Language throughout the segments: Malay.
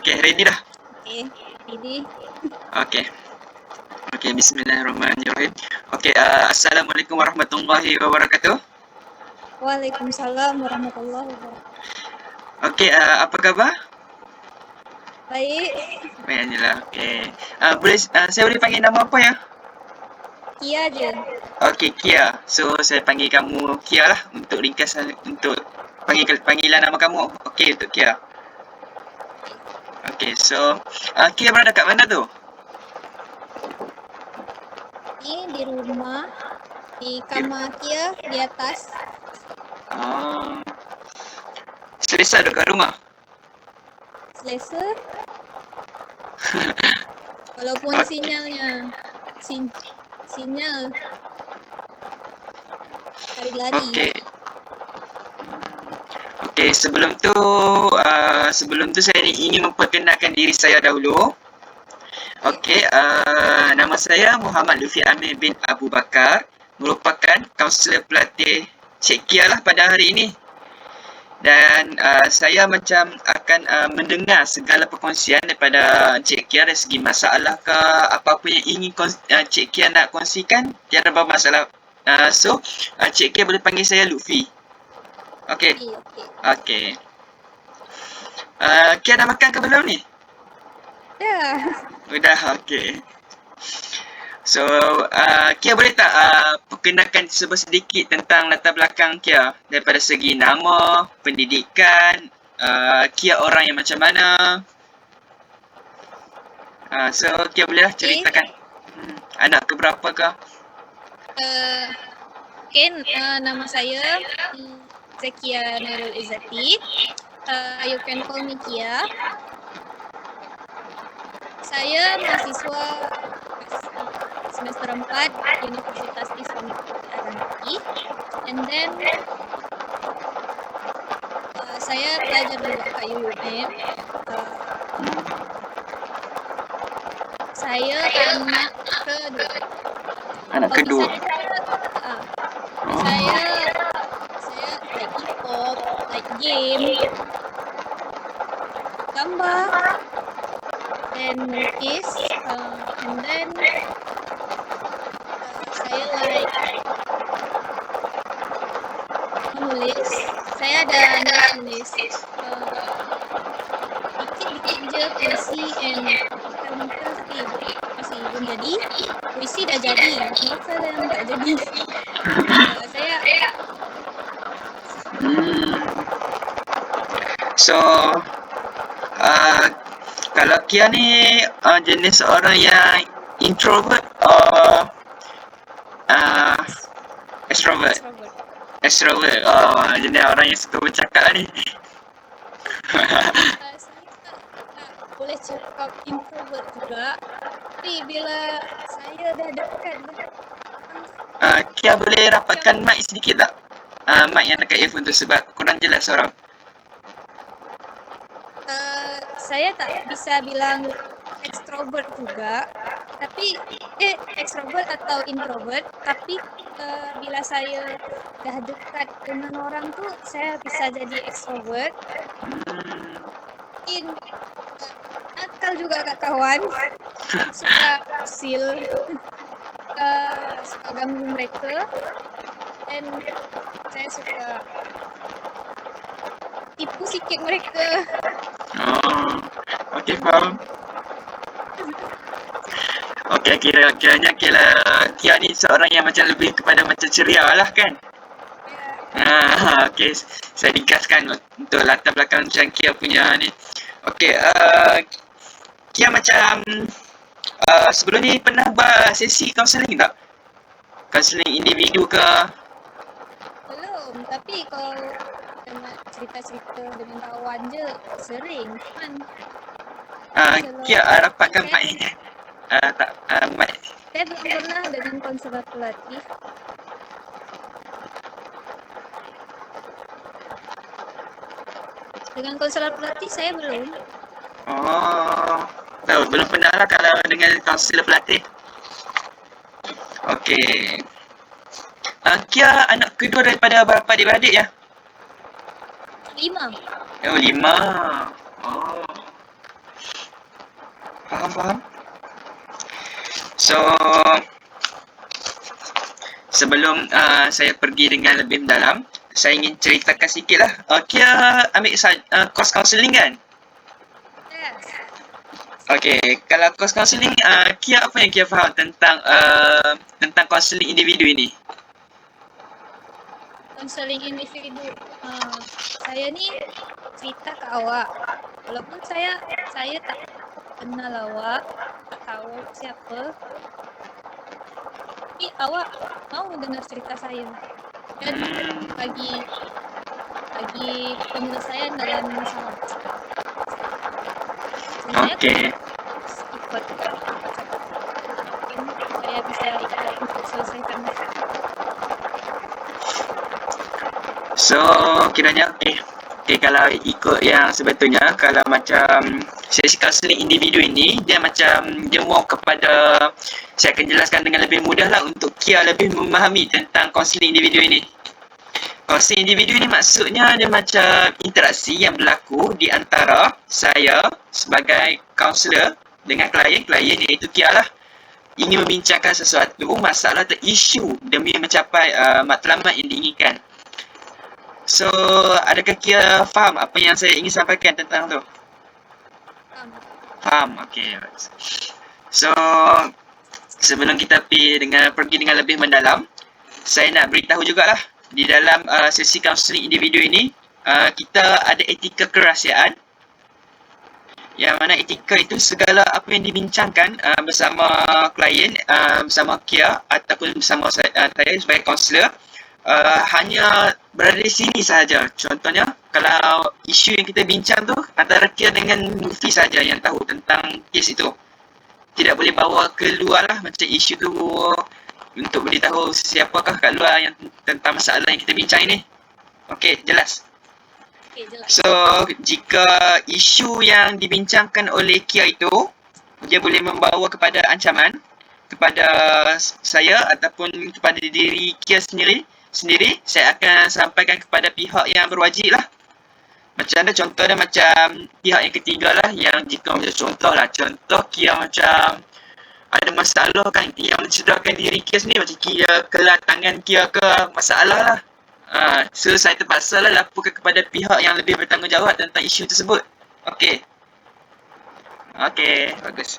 Okey, ready dah? Okay, ready. Okey. Okey, bismillahirrahmanirrahim. Okey, assalamualaikum warahmatullahi wabarakatuh. Waalaikumsalam warahmatullahi wabarakatuh. Okey, apa khabar? Baik, Baik, alhamdulillah. Okey. Saya boleh panggil nama apa ya? Kia je. Okey, Kia. So, saya panggil kamu Kia lah untuk ringkasan untuk panggilan nama kamu. Okey, untuk Kia. Okey, so Kia berada kat mana tu? Ini di rumah, di kamar Kia di atas. Oh. Selesa duduk kat rumah? Selesa. Walaupun sinyalnya sinyal lari-lari. Okey. Okey, sebelum tu saya ingin memperkenalkan diri saya dahulu. Okey, nama saya Muhammad Lufi Amir bin Abu Bakar, merupakan kaunselor pelatih Cik Kia lah pada hari ini. Dan saya macam akan mendengar segala perkongsian daripada Cik Kia dari segi masalah ke apa-apa yang ingin Cik Kia nak kongsikan, tiada bermasalah. So, Cik Kia boleh panggil saya Lufi. Okey. Okey. Kia dah makan ke belum ni? Dah. Dah, okey. So, Kia boleh tak perkenalkan sedikit tentang latar belakang Kia daripada segi nama, pendidikan, Kia orang yang macam mana? So, Kia bolehlah ceritakan anak keberapa ke? Nama saya Zakia Nurul Izzati. You can call me Kia. Saya mahasiswa semester 4 Universitas Islam Negeri. And then saya belajar juga kat UUM. Saya anak kedua. Anak kedua. Saya like hip-hop, like game, gambar, dan melukis, and then saya like menulis. Saya ada nulis dikit-dikit je puisi and bukan tapi masih belum jadi. Puisi dah jadi, novel yang tak jadi. Saya So, kalau Kia ni jenis orang yang introvert atau extrovert? Extrovert. Jenis orang yang suka bercakap ni. saya boleh cakap introvert juga. Tapi bila saya dah dekat Kia boleh rapatkan mic sedikit tak? Mic yang dekat earphone tu sebab kurang jelas orang. saya tak bisa bilang extrovert juga, tapi extrovert atau introvert, tapi bila saya dah dekat dengan orang tu saya bisa jadi extrovert. Nakal juga kat kawan, suka usil, suka ganggu mereka, dan saya suka tipu sikit mereka. Okey, faham. Okey, kiranya Kia ni seorang yang macam lebih kepada macam ceria lah kan? Okey, saya ringkaskan untuk latar belakang macam Kia punya ni. Okey, Kia macam sebelum ni pernah buat sesi kaunseling tak? Kaunseling individu ke? Belum, tapi kalau nak cerita-cerita dengan kawan je sering kan. Kia rapatkan mic ni. Mic. Saya belum pernah dengan konselor pelatih. Dengan konselor pelatih saya belum. Belum pernah lah kalau dengan kaunselor pelatih. Okey. Kia anak kedua daripada berapa adik-beradik ya? 5. Oh, 5. Oh. faham. So, sebelum saya pergi dengan lebih mendalam, saya ingin ceritakan sikit lah. Kia ambil course counselling kan? Yes. Okey, kalau course counselling, Kia apa yang Kia faham tentang counselling individu ini? Konseling individu. Saya ni cerita ke awak. Walaupun saya tak kenal awak, tak tahu awak siapa. Tapi awak mau dengar cerita saya dan bagi penyelesaian dalam masalah. Sebenarnya Okey. ikut mungkin saya bisa ikut untuk selesaikan masalah. So, kiranya kalau ikut yang sebetulnya, kalau macam sesi counselling individu ini, dia mau kepada, saya akan jelaskan dengan lebih mudah lah untuk Kia lebih memahami tentang counselling individu ini. Counselling individu ini maksudnya dia macam interaksi yang berlaku di antara saya sebagai kaunselor dengan klien iaitu Kia lah, ingin membincangkan sesuatu masalah atau isu demi mencapai matlamat yang diinginkan. So, adakah Kia faham apa yang saya ingin sampaikan tentang tu? Faham? Okey. So, sebelum kita pergi dengan lebih mendalam, saya nak beritahu jugalah, di dalam sesi counselling individu ini, kita ada etika kerahsiaan. Yang mana etika itu segala apa yang dibincangkan bersama klien, bersama Kia ataupun bersama saya sebagai kaunselor, hanya berada di sini sahaja. Contohnya, kalau isu yang kita bincang tu antara Kia dengan Luffy saja yang tahu tentang kes itu. Tidak boleh bawa keluar lah macam isu tu untuk beritahu siapakah kat luar yang tentang masalah yang kita bincang ini. Okey, jelas? Okey, jelas. So, jika isu yang dibincangkan oleh Kia itu, dia boleh membawa kepada ancaman kepada saya ataupun kepada diri Kia sendiri, saya akan sampaikan kepada pihak yang berwajib lah. Macam ada contoh dia macam pihak yang ketiga lah, yang jika macam contoh Kia macam ada masalah kan, Kia mencederakan diri Kia sendiri, macam Kia kelar tangan Kia ke masalah lah. So saya terpaksa lah laporkan kepada pihak yang lebih bertanggungjawab tentang isu tersebut. Okey, bagus.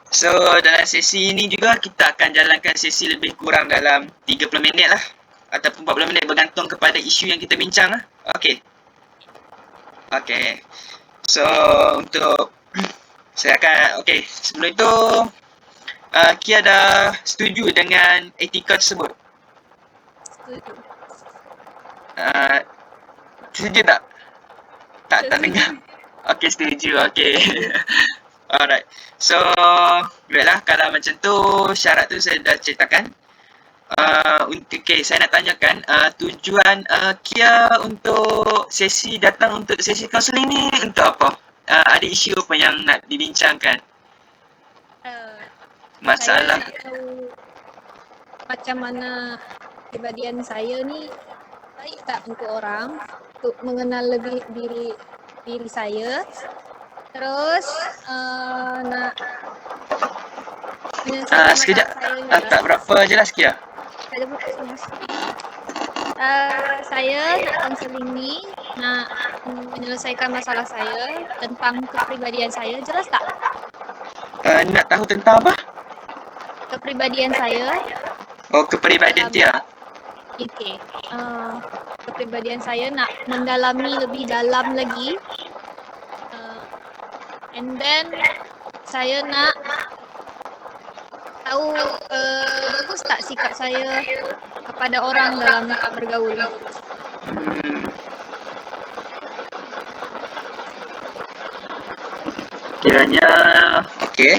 So, dalam sesi ini juga kita akan jalankan sesi lebih kurang dalam 30 minit lah, ataupun 40 minit bergantung kepada isu yang kita bincang lah. Okey. So, untuk saya akan, sebelum itu, Kia dah setuju dengan etika tersebut? Setuju. Setuju tak? Tak dengar. Okey, setuju. Okey. Alright. So, baiklah, kalau macam tu, syarat tu saya dah ceritakan. Saya nak tanyakan, tujuan Kia untuk datang untuk sesi kaunseling ni untuk apa? Ada isu apa yang nak dibincangkan? Masalah. Saya nak tahu macam mana kepribadian saya ni baik tak untuk orang, untuk mengenal lebih diri saya. Terus nak menyelesaikan Sekejap, masalah saya tak berapa jelas Kia. Tak ada jelas. Saya nak kaunseling ni nak menyelesaikan masalah saya tentang kepribadian saya. Jelas tak? Nak tahu tentang apa? Kepribadian saya. Oh, kepribadian Kia. Okey. Kepribadian saya nak mendalami lebih dalam lagi. And then saya nak tahu bagus tak sikap saya kepada orang dalam nak bergaul. Kiranya, okey.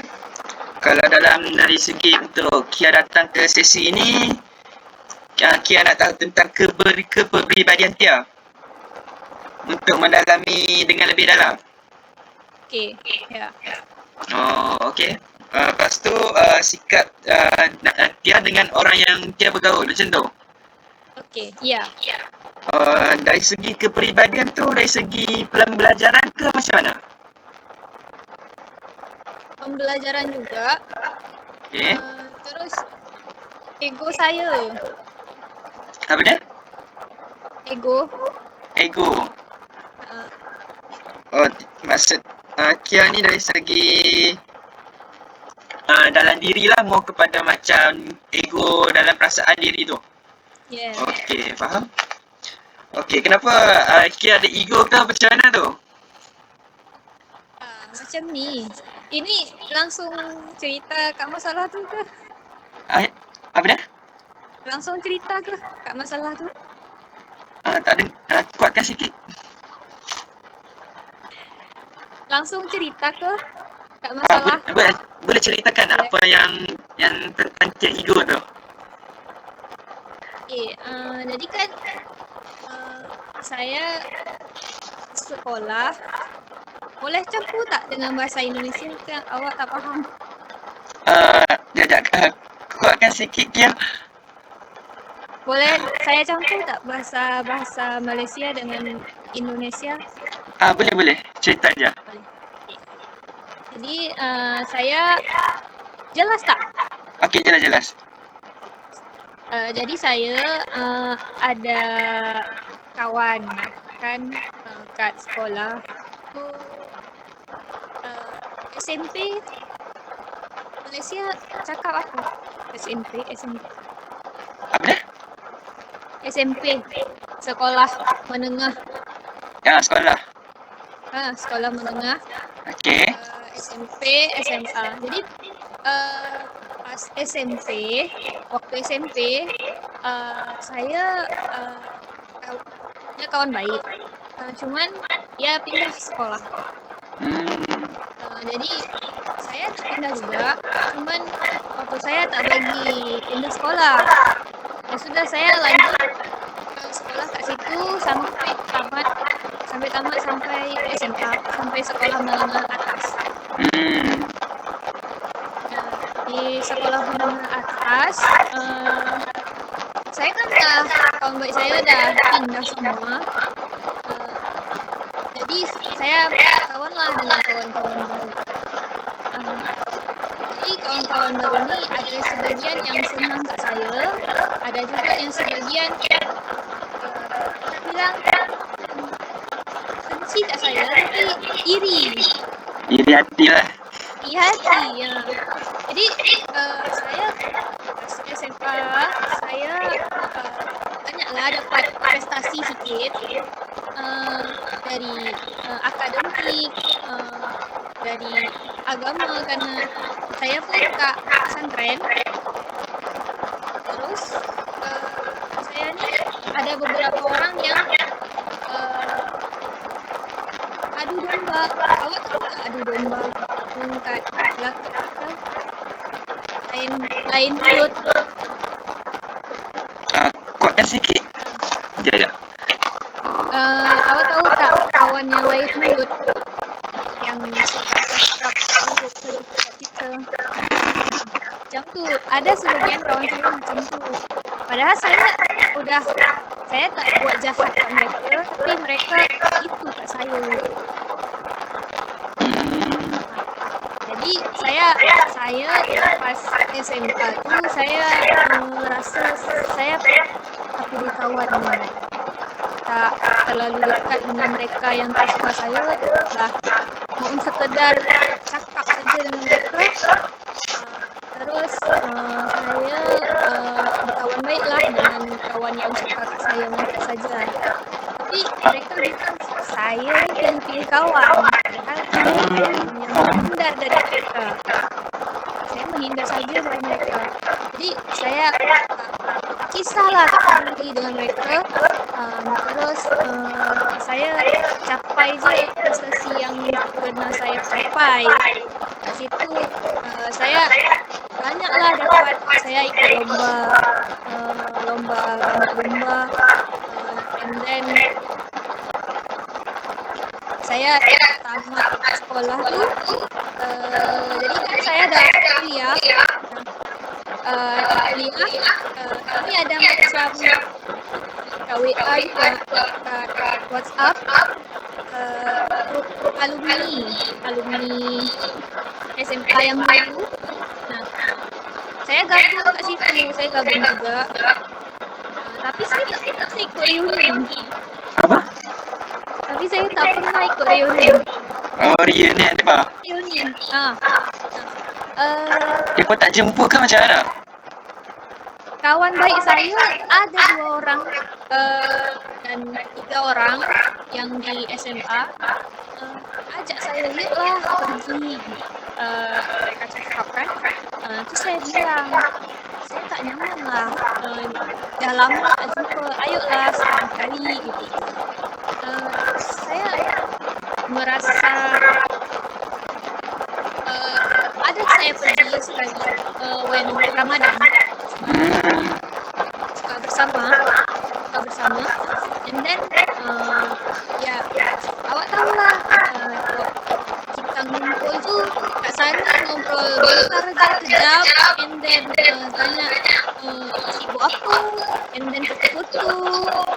Kalau dari segi untuk Kia datang ke sesi ini, Kia nak tahu tentang kepribadian Kia untuk mendalami dengan lebih dalam. Okey, ya. Oh, okey. Lepas tu sikap Kia dengan orang yang Kia bergaul macam tu. Okey, ya. Dari segi kepribadian tu, dari segi pembelajaran ke macam mana? pembelajaran juga. Okey. Terus ego saya. Apa dia? Ego. Ego. Uh, Oh, maksud Kia ni dari segi dalam diri lah, mau kepada macam ego dalam perasaan diri tu. yeah. Okey, faham? Okey, kenapa Kia ada ego ke macam mana tu? Macam ni. Ini langsung cerita kat masalah tu ke? Apa dia? Langsung cerita ke kat masalah tu? Tak ada. Kuatkan sikit. Langsung cerita ke kat masalah? Boleh ceritakan boleh. apa yang tentang ego tu? Okay, jadi kan saya sekolah. Boleh campur tak dengan bahasa Indonesia ke awak tak faham? Kuatkan sikit, Kia. Boleh saya campur tak bahasa Malaysia dengan Indonesia? Boleh. Cerita je. Boleh. Okay. Jadi saya jelas tak? Okey, jelas. Jadi saya ada kawan kan kat sekolah tu SMP Malaysia cakap apa? SMP Apa dia? SMP sekolah menengah. Sekolah. Sekolah menengah. Okey. SMP, SMA. Jadi pas SMP, waktu SMP saya punya kawan baik. Cuman dia pindah sekolah. Jadi saya nak pindah juga, cuman waktu saya tak bagi pindah sekolah. Ya sudah, saya lanjut sekolah kat situ sampai tamat sampai SMA, sampai sekolah menengah atas. Di sekolah menengah atas saya kan kawan baik saya dah pindah semua. Jadi saya kawan lah dengan kawan-kawan baru. Jadi kawan-kawan baru ni ada sebagian yang senang kat saya, ada juga yang sebagian bilang benci kat saya tapi iri. Iri hati lah. Iri hati, ya. Jadi saya pas SMA saya banyaklah dapat prestasi sikit dari akademik, dari agama, kerana saya pun kat pesantren. Terus saya ni ada beberapa orang yang adu domba. Awak tahu tak adu domba? Kat belakang kita lain mulut. Kuatkan sikit. Sekejap. Awak tahu tak kawan yang lain mulut yang cakap buruk kat kita? Macam tu. Ada sebagian kawan saya macam tu. Padahal saya tak buat jahat kat mereka, tapi mereka itu kat saya. Jadi saya pas SMA tu saya rasa saya tak perlu kawan, tak terlalu dekat dengan mereka yang tak suka saya lah. Mau sekedar cakap saja dengan mereka. Terus saya berkawan baiklah dengan kawan yang suka kat saya mereka saja. Tapi mereka bilang saya ni pilih kawan. Padahal saya yang menghindar dari mereka. Saya menghindar saja dari mereka. Jadi saya kisahlah tak peduli dengan mereka. Terus saya capai je prestasi yang pernah saya capai. Kat situ saya banyaklah dapat. Saya ikut lomba banyak lomba, and then saya tamat sekolah tu. Jadi kan saya dah kuliah. Kami ada macam WA juga, WhatsApp, grup alumni SMA yang dulu. Nah, saya gabung kat situ, saya gabung juga. Tapi saya tak pernah ikut reuni. Apa? Tapi saya tak pernah ikut reuni. Oh, reunion dia apa? Reuni. Dia pun tak jemput ke macam mana? Kawan baik saya ada 2 orang dan 3 orang yang di SMA. Ajak saya, yuklah pergi. Mereka cakap kan. Terus saya bilang, saya tak nyaman lah. Dah lama tak jumpa, ayolah sekali-kali gitu. Saya merasa ada saya pergi sekali when Ramadan. Buka bersama and then ya awak tahulah kita ngumpul tu kat sana ngobrol bentar kejap and then tanya sibuk apa and then foto-foto.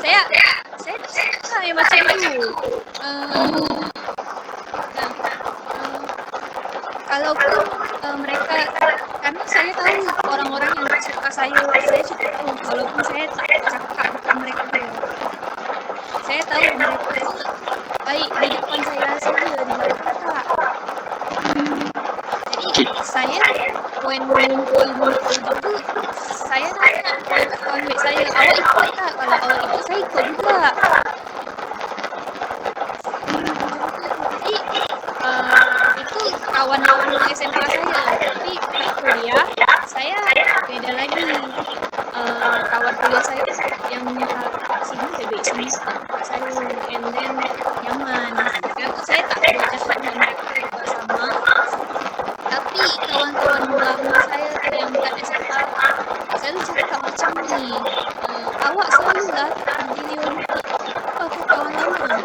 Saya tak suka yang macam tu. Kalaupun mereka, karena saya tahu orang-orang yang tak suka saya suka tahu walaupun saya tak cakap depan mereka. Saya tahu mereka tu baik di depan saya saja, di belakang tak. Jadi saya when ngumpul gitu, saya nanya kawan baik saya, awak ikut tak? Kalau awak ikut, saya ikut juga. Jadi itu kawan-kawan SMA saya. Tapi kat kuliah saya beda lagi. Kawan kuliah saya yang sini baik semua saya and then nyaman. Dan saya tak ada cakap dengan mereka juga sama. Tapi kawan-kawan lama saya yang kat SMA selalu cakap macam ni, awak selalulah pergi reuni, apa kawan lama?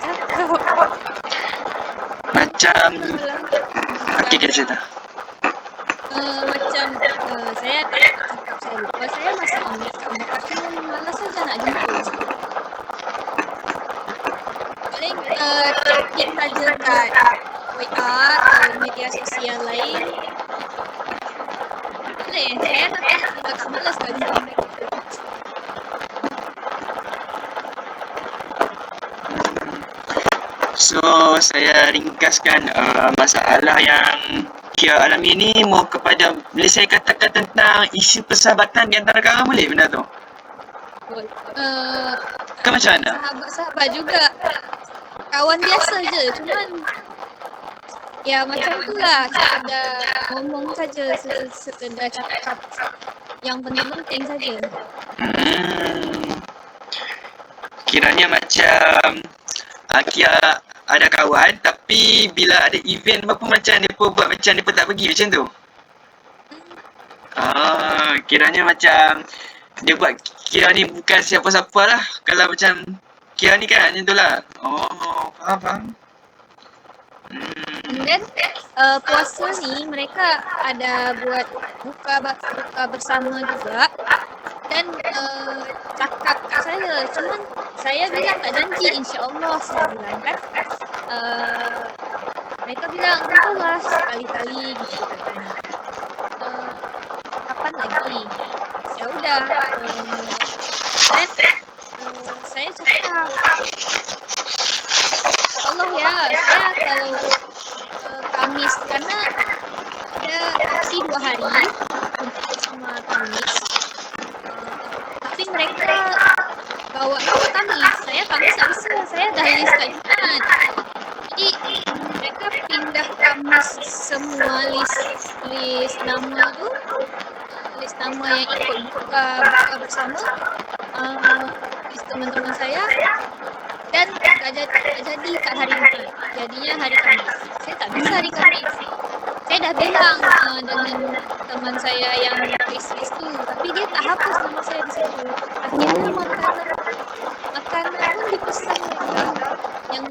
Cakap Macam okey, kita cerita. Macam saya tak cakap, saya lupa. Saya masih ingat tapi malas saja nak jumpa. Paling chatting saja kat WA atau media sosial lain. Boleh, saya tapi agak malas nak jumpa mereka. So, saya ringkaskan masalah yang Kia alami ni mau kepada, boleh saya katakan tentang isu persahabatan di antara kamu, boleh benda tu? Kan macam mana? Sahabat-sahabat juga. Kawan biasa je, cuman ya macam tu lah, sekedar ngomong saja, sekedar cakap yang penting-penting saja. Kiranya macam Kia ada kawan tapi bila ada event apa macam mereka buat macam mereka tak pergi macam tu. Kiranya macam dia buat Kia ni bukan siapa-siapa lah. Kalau macam Kia ni kan macam tu lah. Oh, faham. And then puasa ni mereka ada buat buka bersama juga. Dan cakap kat saya, cuman saya bilang tak janji, insyaAllah saya bilang kan. Mereka bilang entahlah sekali-kali gitu katanya. Kapan lagi? Ya udah. Dan saya cakap, Allah ya, saya kalau Kamis, karena ada opsi 2 hari untuk bersama Kamis. Tapi mereka bawa Kamis, saya Kamis tak bisa, saya dah list kat Jumat. Jadi mereka pindah Kamis semua list nama tu, list nama yang ikut buka bersama, list teman-teman saya, dan tak jadi kat hari Jumat, jadinya hari Kamis. Saya tak bisa hari Kamis. Saya dah bilang dengan teman saya yang list tu, tapi dia tak hapus nama saya di situ. Akhirnya makanan pun dipesan yang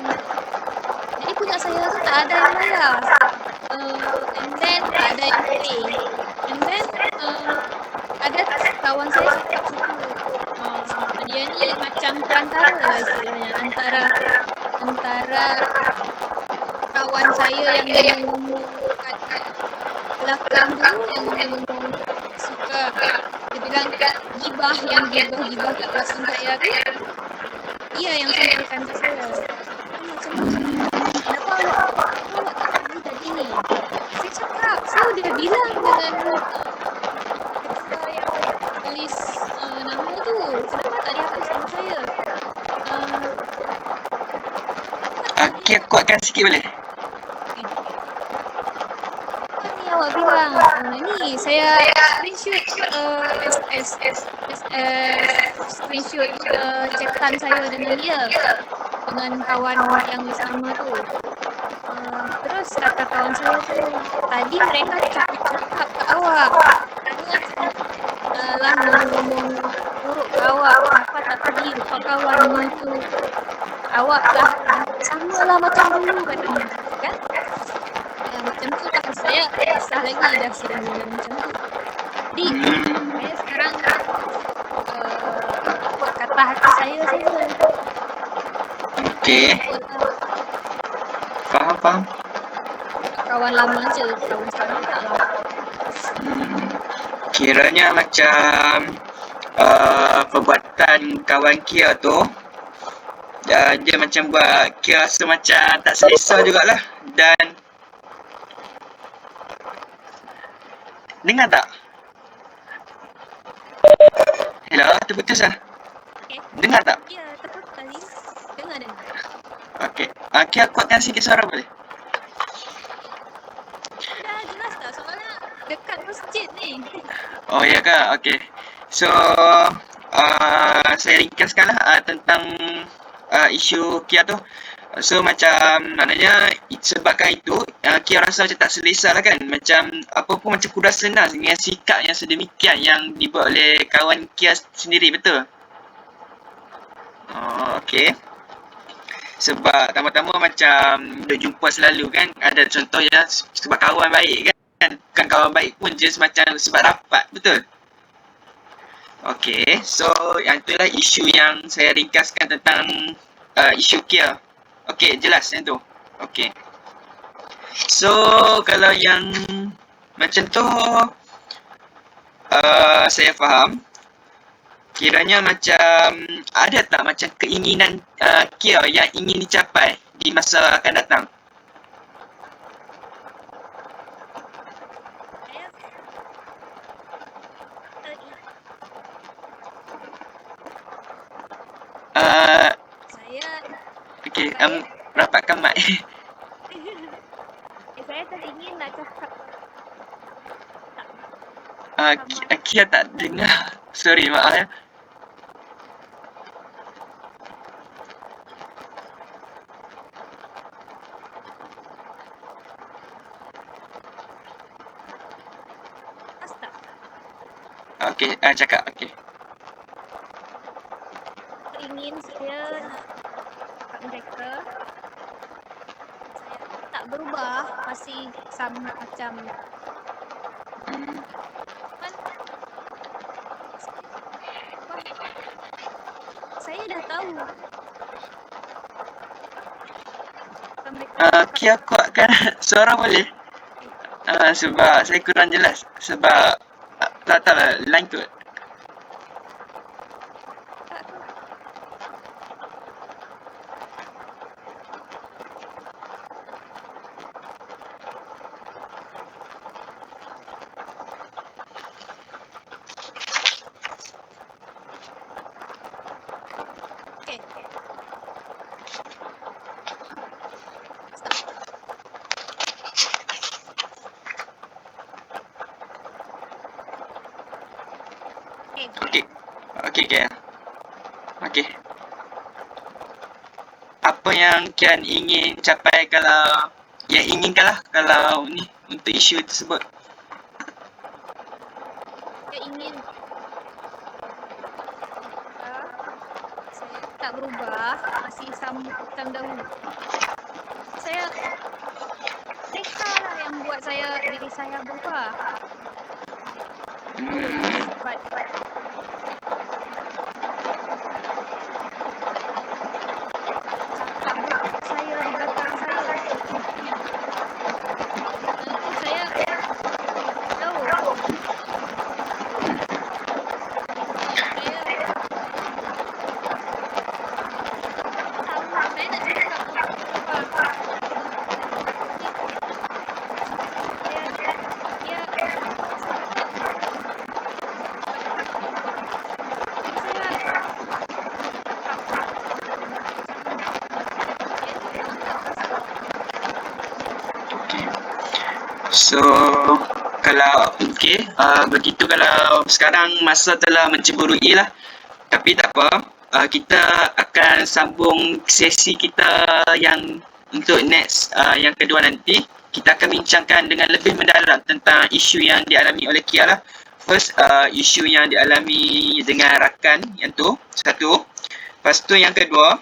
jadi punya saya tu tak ada yang bayar. And then tak ada yang pay. And then ada kawan saya cakap situ, dia ni macam perantara lah istilahnya, antara antara kawan saya yang ngomong-ngomong kat belakang tu, yang ngomong-ngomong suka, dia bilang gibah, yang gibah-gibah kat belakang saya tu, dia yang sampaikan ke saya. Macam ni, kenapa awak tak pergi tadi ni? Saya cakap, saya dah bilang dengan ketua yang tulis nama tu, kenapa tak dihapus nama saya? Kia kuatkan sikit boleh? Apa ni awak bilang? Ni saya screenshot screenshot chatan saya dengan dia, dengan kawan yang sama tu. Terus kata kawan saya tu, tadi mereka cakap-cakap ke awak, jangan lah ngomong-ngomong buruk ke awak, kenapa tak pergi lupa kawan tu, awak dah sama lah macam dulu katanya, kan? Macam tu lah, saya kisah lagi dah sering bilang macam tu. Jadi saya sekarang ikut kata hati saya saja. Okey. Faham. Kawan lama je, kawan sekarang tak lah. Kiranya macam perbuatan kawan Kia tu, dia macam buat Kia rasa macam tak selesa jugalah. Dan dengar tak? Hello, terputus lah. Okay. Dengar tak? Ya, terputus tadi. Dengar. Okey. Kia kuatkan sikit suara boleh? Dah jelas tak? Soalnya dekat masjid ni. Oh ya ke? Okey. So, saya ringkaskanlah tentang isu Kia tu. So macam maknanya sebabkan itu Kia rasa macam tak selesa lah kan. Macam apa pun macam kuda senang dengan sikap yang sedemikian yang dibuat oleh kawan Kia sendiri, betul? Okey. Sebab tama-tama macam duk jumpa selalu kan, ada contoh ya, sebab kawan baik kan. Bukan kawan baik pun, je semacam sebab rapat, betul? Okey, so yang itulah isu yang saya ringkaskan tentang isu Kia. Okey, jelas yang tu. Okey. So kalau yang macam tu saya faham. Kiranya macam ada tak macam keinginan Kia yang ingin dicapai di masa akan datang? Okey, rapatkan mic. Saya teringin nak cakap Kia tak dengar. Sorry, maaf ya. Okey, cakap. Okey. Ingin saya nak cakap mereka saya tak berubah, masih sama macam saya dah tahu. Kia kuatkan suara boleh? Sebab saya kurang jelas. Sebab tak tahu lah, line tu. Okey. Apa yang Kian ingin capai kalau yang inginkanlah kalau ni untuk isu tersebut? Saya ingin saya tak berubah, masih sama macam dahulu. Mereka lah yang buat diri saya berubah. Saya So, kalau begitu kalau sekarang masa telah mencemburui lah. Tapi tak apa, kita akan sambung sesi kita yang untuk next yang kedua nanti. Kita akan bincangkan dengan lebih mendalam tentang isu yang dialami oleh Kia lah. First, isu yang dialami dengan rakan yang tu, satu. Lepas tu yang kedua,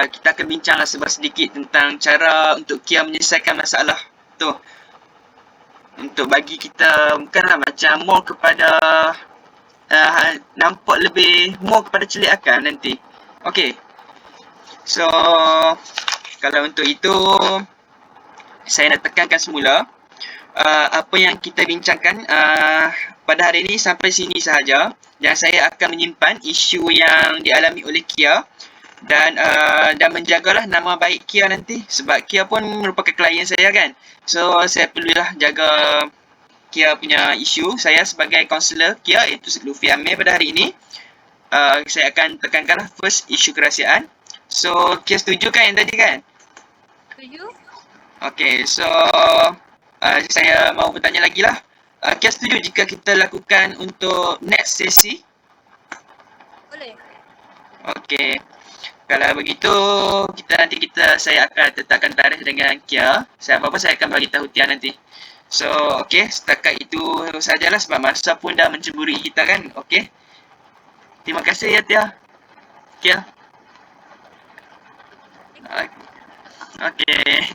kita akan bincanglah sedikit tentang cara untuk Kia menyelesaikan masalah tu. Untuk bagi kita bukanlah macam more kepada nampak lebih more kepada celik akal nanti. Okey. So, kalau untuk itu saya nak tekankan semula apa yang kita bincangkan pada hari ini sampai sini sahaja, dan saya akan menyimpan isu yang dialami oleh Kia dan menjagalah nama baik Kia nanti, sebab Kia pun merupakan klien saya kan. So saya perlulah jaga Kia punya isu. Saya sebagai kaunselor Kia, iaitu Luffy Amir, pada hari ini saya akan tekankanlah first isu kerahsiaan. So Kia setuju kan yang tadi kan? Setuju? Okay, so saya mau bertanya lagi lah. Kia setuju jika kita lakukan untuk next sesi? Boleh. Okay. Kalau begitu, saya akan tetapkan tarikh dengan Kia. Apa-apa saya akan bagi tahu Tia nanti. So, okay, setakat itu sajalah sebab masa pun dah mencemburi kita kan. Okay. Terima kasih ya Tia. Kia. Okay.